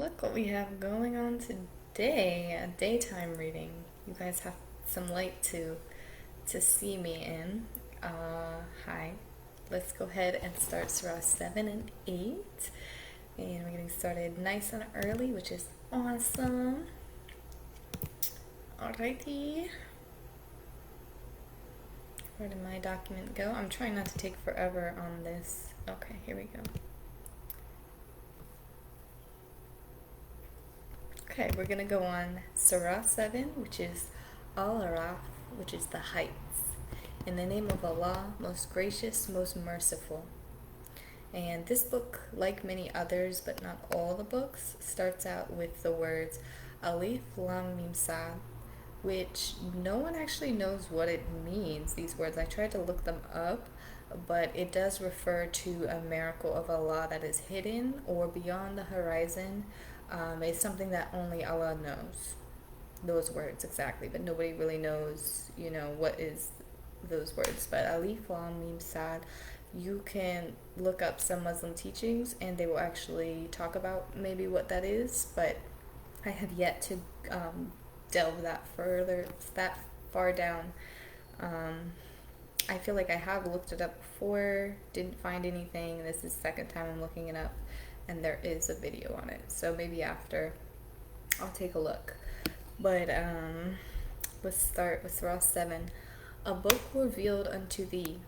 look what we have going on today. A daytime reading. You guys have some light to see me in. Hi. Let's go ahead and start Surah 7 and 8. And we're getting started nice and early, which is awesome. Alrighty. Where did my document go? I'm trying not to take forever on this. Okay, here we go. Okay, we're gonna go on Surah 7, which is Al-Araf, which is the heights. In the name of Allah, most gracious, most merciful. And this book, like many others, but not all the books, starts out with the words Alif Lam Mim Sad, which no one actually knows what it means, these words. I tried to look them up, but it does refer to a miracle of Allah that is hidden or beyond the horizon. It's something that only Allah knows, those words exactly, but nobody really knows, what is those words. But Alif Lam Mim Sad, you can look up some Muslim teachings and they will actually talk about maybe what that is, but I have yet to delve that far down. I feel like I have looked it up before, didn't find anything. This is the second time I'm looking it up, and there is a video on it. So maybe after, I'll take a look. But let's start with Surah 7. A book revealed unto thee.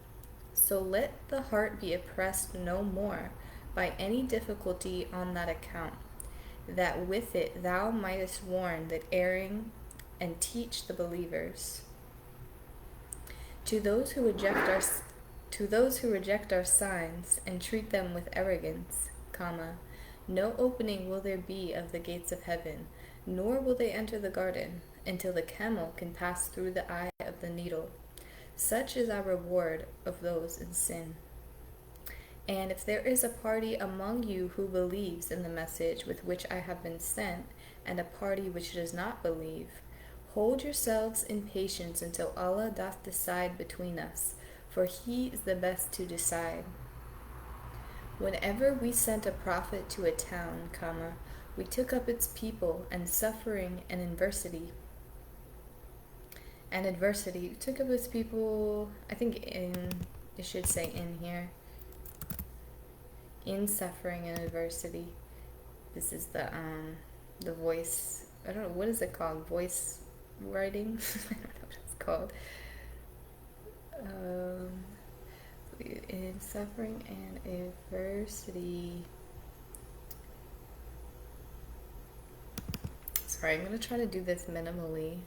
So let the heart be oppressed no more by any difficulty on that account, that with it thou mightest warn the erring and teach the believers. To those who reject our signs and treat them with arrogance, no opening will there be of the gates of heaven, nor will they enter the garden until the camel can pass through the eye of the needle. Such is our reward of those in sin. And if there is a party among you who believes in the message with which I have been sent, and a party which does not believe, hold yourselves in patience until Allah doth decide between us, for He is the best to decide. Whenever we sent a prophet to a town, we took up its people and suffering and adversity. Took up its people, I think it should say in here. In suffering and adversity. This is the voice, I don't know, what is it called? Voice writing? I don't know what it's called. In suffering and adversity. Sorry, I'm going to try to do this minimally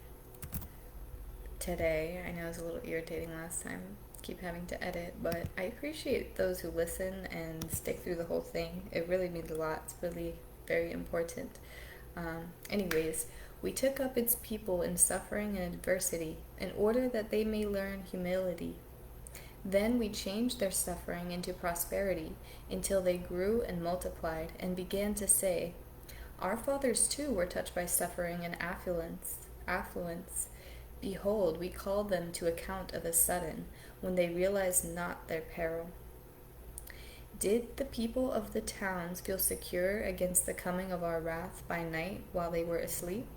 today. I know it was a little irritating last time. Keep having to edit, but I appreciate those who listen and stick through the whole thing. It really means a lot. It's really very important. Anyways, we took up its people in suffering and adversity in order that they may learn humility. Then we changed their suffering into prosperity until they grew and multiplied and began to say, our fathers too were touched by suffering and affluence. Behold, we called them to account of a sudden, when they realized not their peril. Did the people of the towns feel secure against the coming of our wrath by night while they were asleep?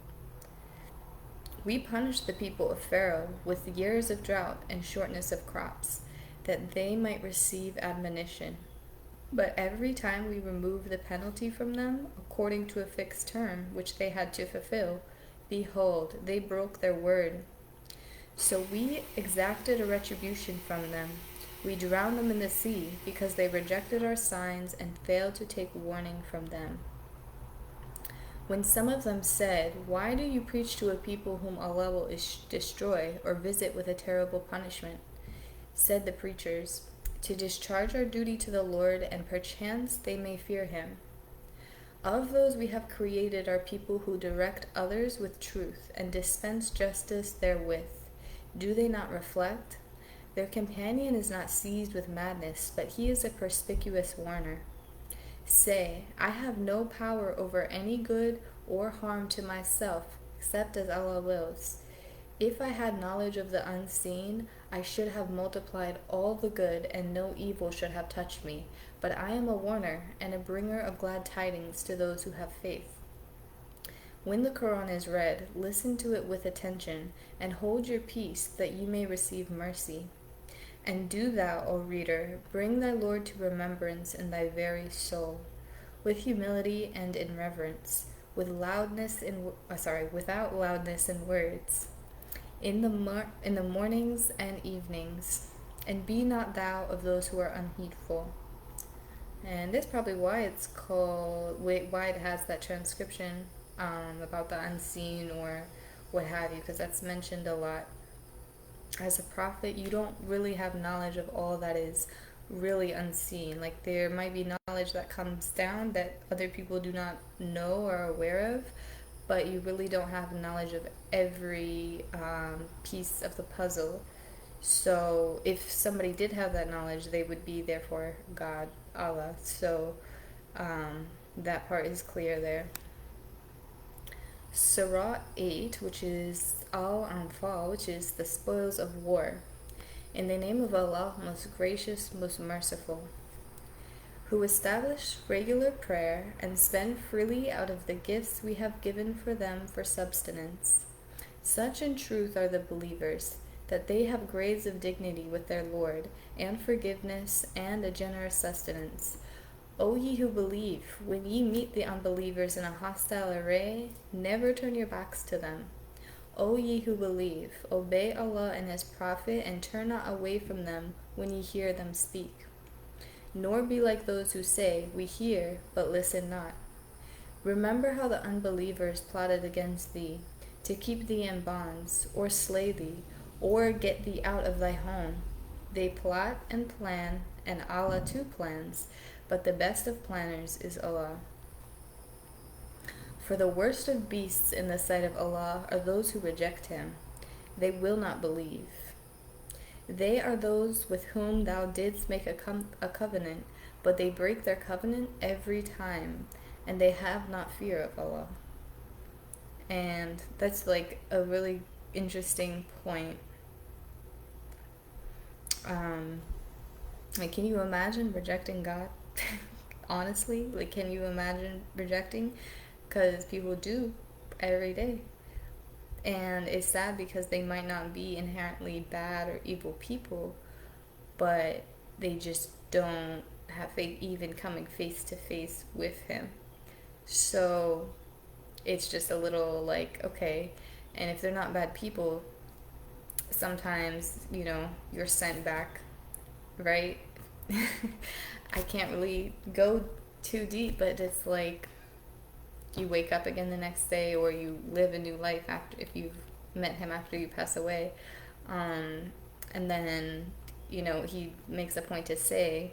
We punished the people of Pharaoh with years of drought and shortness of crops, that they might receive admonition. But every time we removed the penalty from them, according to a fixed term which they had to fulfill, behold, they broke their word. So we exacted a retribution from them. We drowned them in the sea, because they rejected our signs and failed to take warning from them. When some of them said, why do you preach to a people whom Allah will destroy or visit with a terrible punishment? Said the preachers, to discharge our duty to the Lord, and perchance they may fear Him. Of those we have created are people who direct others with truth and dispense justice therewith. Do they not reflect? Their companion is not seized with madness, but he is a perspicuous warner. Say, I have no power over any good or harm to myself, except as Allah wills. If I had knowledge of the unseen, I should have multiplied all the good, and no evil should have touched me. But I am a warner and a bringer of glad tidings to those who have faith. When the Qur'an is read, listen to it with attention, and hold your peace that you may receive mercy. And do thou, O reader, bring thy Lord to remembrance in thy very soul, with humility and in reverence, without loudness in words, in the mornings and evenings, and be not thou of those who are unheedful. And that's probably why it's called, why it has that transcription about the unseen or what have you, because that's mentioned a lot. As a prophet, you don't really have knowledge of all that is really unseen. Like, there might be knowledge that comes down that other people do not know or are aware of, but you really don't have knowledge of every piece of the puzzle. So if somebody did have that knowledge, they would be therefore God, Allah. So that part is clear there. Surah 8, which is Al-Anfal, which is the spoils of war. In the name of Allah, most gracious, most merciful, who establish regular prayer and spend freely out of the gifts we have given for them for subsistence. Such in truth are the believers, that they have grades of dignity with their Lord, and forgiveness, and a generous sustenance. O ye who believe, when ye meet the unbelievers in a hostile array, never turn your backs to them. O ye who believe, obey Allah and His Prophet, and turn not away from them when ye hear them speak. Nor be like those who say, we hear, but listen not. Remember how the unbelievers plotted against thee, to keep thee in bonds, or slay thee, or get thee out of thy home. They plot and plan, and Allah too plans, but the best of planners is Allah. For the worst of beasts in the sight of Allah are those who reject Him. They will not believe. They are those with whom thou didst make a covenant, but they break their covenant every time, and they have not fear of Allah. And that's like a really interesting point. Like, can you imagine rejecting God? Honestly, like, can you imagine rejecting? Because people do every day. And it's sad because they might not be inherently bad or evil people, but they just don't have faith even coming face to face with Him. So it's just a little like, okay, and if they're not bad people, sometimes, you're sent back, right? I can't really go too deep, but it's like you wake up again the next day, or you live a new life after, if you've met Him after you pass away. And then, He makes a point to say,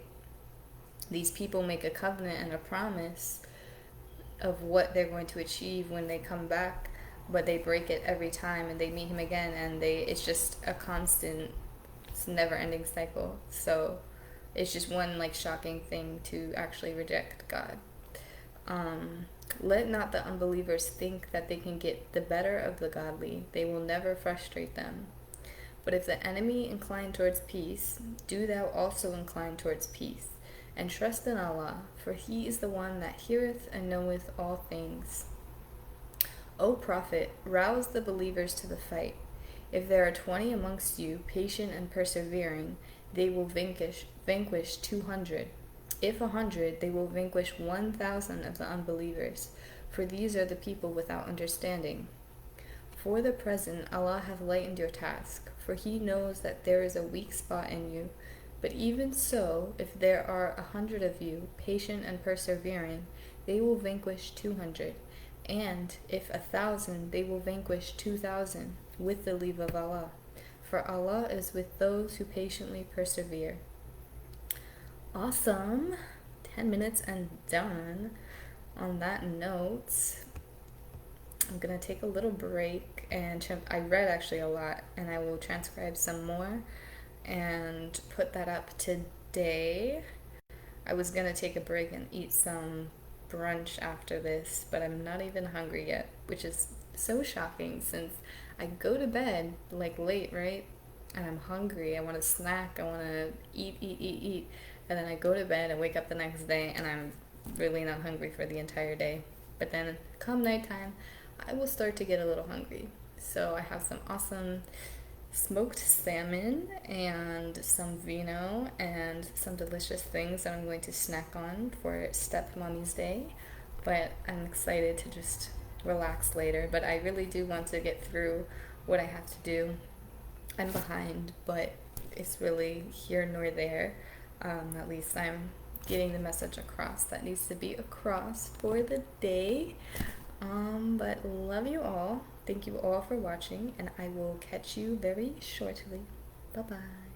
these people make a covenant and a promise of what they're going to achieve when they come back, but they break it every time, and they meet Him again, and it's just a constant, it's never-ending cycle. So it's just one like shocking thing to actually reject God. Let not the unbelievers think that they can get the better of the godly. They will never frustrate them. But if the enemy incline towards peace, do thou also incline towards peace, and trust in Allah, for He is the one that heareth and knoweth all things. O Prophet, rouse the believers to the fight. If there are 20 amongst you, patient and persevering, they will vanquish 200. If 100, they will vanquish 1,000 of the unbelievers, for these are the people without understanding. For the present, Allah hath lightened your task, for He knows that there is a weak spot in you. But even so, if there are 100 of you, patient and persevering, they will vanquish 200. And if 1,000, they will vanquish 2,000, with the leave of Allah. For Allah is with those who patiently persevere. Awesome. 10 minutes and done. On that note, I'm going to take a little break, and I read actually a lot, and I will transcribe some more and put that up today. I was going to take a break and eat some brunch after this, but I'm not even hungry yet, which is so shocking since I go to bed like late, right? And I'm hungry. I want to snack. I want to eat. And then I go to bed and wake up the next day and I'm really not hungry for the entire day. But then come nighttime, I will start to get a little hungry. So I have some awesome smoked salmon and some vino and some delicious things that I'm going to snack on for Step Mommy's Day. But I'm excited to just relax later. But I really do want to get through what I have to do. I'm behind, but it's really here nor there. At least I'm getting the message across that needs to be across for the day. But love you all. Thank you all for watching, and I will catch you very shortly. Bye bye.